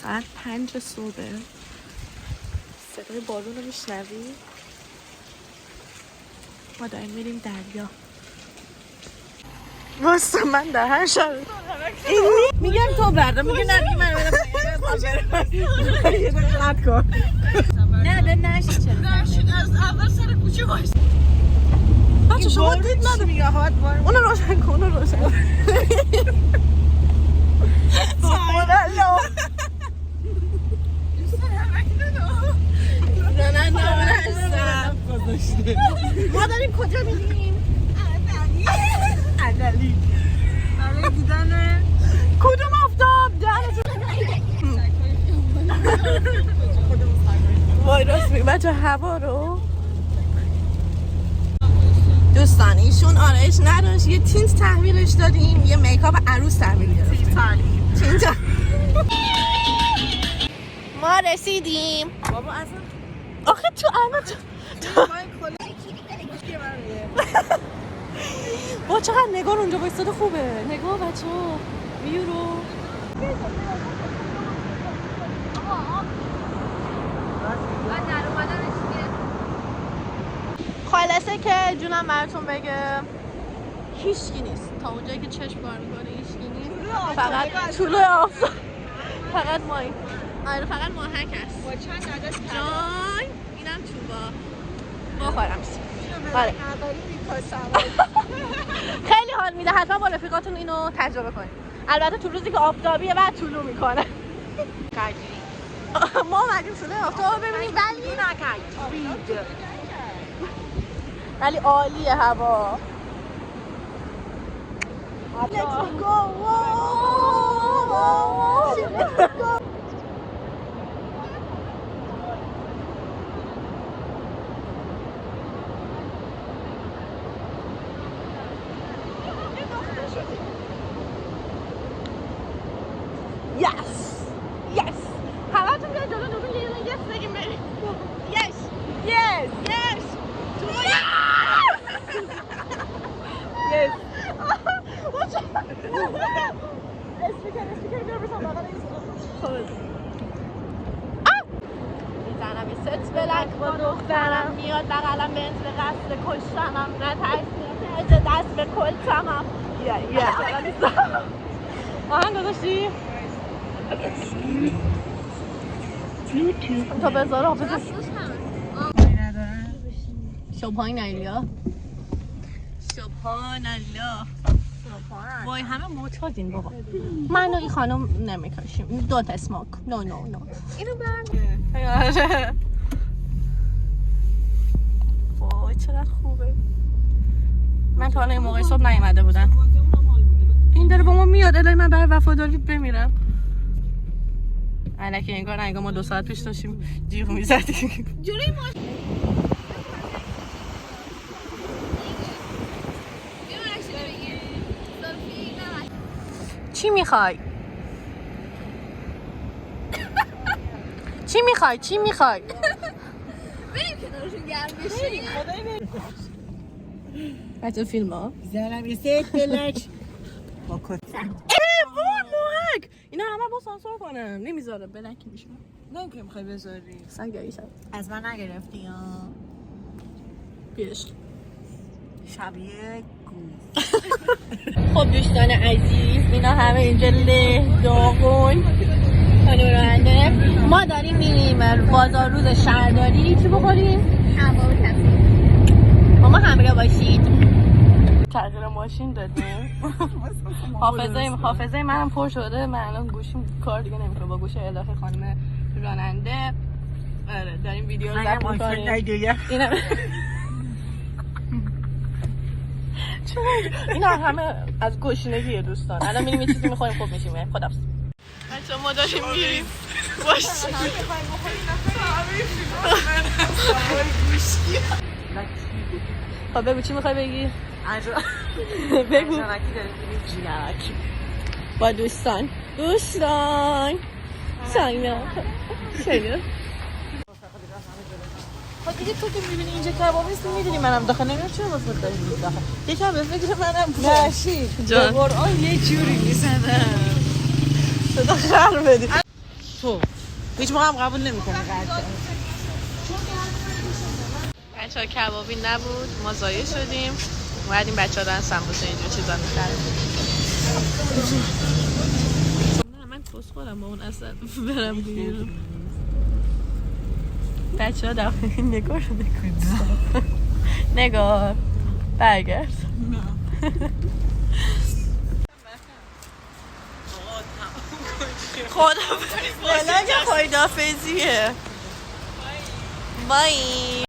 ساعت 5 صبح. صدای بارون رو میشنوی؟ ما داریم میریم دریا. واسه من در هر شب میگم تو برده، میگه نه دیگه من برم کن. نه به نشید چرا نشید از اول سر کوچه باش. بچه شما دید نداره میگه آقا اونو روشن کن، اونو روشن کن. ما داریم کجا میریم؟ عدلی برای دیدن کدوم آفتاب؟ وای راست میگه بچه هوا رو دوستان ایشون آرایش نداشت، یه تینت تحویلش دادیم، یه میکاپ عروس تحویل گرفتیم. تینت ما رسیدیم. بابا اصلا آخه تو با چقدر نگار اونجا بایستاده خوبه. نگاه بچه ها ویو رو. خلاصه که جونم براتون بگم هیچکی نیست تا اونجایی که چشم کار میکنه. هیچکی نیست، فقط طلوع آفتاب، فقط ماهی. آره فقط ماهک هست. با چند عدد جای اینم چوبا بخورم. آره خیلی حال میده، حتما با رفیقاتون اینو تجربه کنید. البته تو روزی که آفتابیه بعد طلوع میکنه. ما اومدیم طلوع آفتاب ببینیم ولی عالیه هوا. Let's go. Yes. همتون بیاید جلو دوربین یه دونه yes بگیم بریم. Yes. Yes. اسپیکر بیار بسام بغل این میزنم یه ست بلک با دخترم، میاد بغلم بنت به قصد کشتنم، نه ترسیه دست به کلتمم. آهنگ گذاشتی؟ تا بذاره حافظ سبحان الله. وای همه معتادین بابا. من و این خانم نمیکشیم. دو تا اسماک. نو اینو برم. وای چقدر خوبه. من تا حالا این موقع صبح نیومده بودم. این داره با ما میاد. الهی من برای وفاداری بمیرم. الکی انگار ما 2 ساعت پیش داشتیم جیغ میزدیم. جلوی ما چی میخوای؟ بریم کنارشون گرم بشیم. بچه فیلم ها زنم یه سیت بلک با کت موهک اینا همه با سانسور کنم نمیذاره بلکی میشه. نه که میخوای بذاری سنگایی شد از من نگرفتی یا بیش شبیه گوز. خب دوستان عزیز اینا همه اینجا له داغون پانورانده. ما داریم میریم بازار روز شهرداری. چی بخوریم؟ کباب کسی. ماما همراه باشید. تغییر ماشین دادیم. حافظه منم پر شده. من الان گوشیم کار دیگه نمیکنه با گوش اضافه خانم راننده. آره داریم ویدیو رو ضبط می‌کنیم. اینا همه از گوشینگیه دوستان. الان میریم یه چیزی می‌خوریم خوب میشیم. خداحافظ. بچه‌ها ما داریم میریم. باشه. خب بگو چی می‌خوای بگی؟ بگو. با دوستان ساینا خب دیگه تو که میبینی اینجا کباب نیست میدونی منم داخل نمیام چرا واسه داری میری داخل یکم به فکر منم نشید به قرآن یه جوری میزنم صدا خر بدی. تو هیچ موقع هم قبول نمی‌کنی قطع. بچه‌ها کبابی نبود، ما ضایع شدیم. اومدیم بچه‌ها دارن سمبوسه اینجور چیزا می‌خرن. نه من کس خورم با اون اصلا برم بیرون. بچه‌ها داخل نگار نگار برگرد. خدا بلاگ خداحافظیه. بای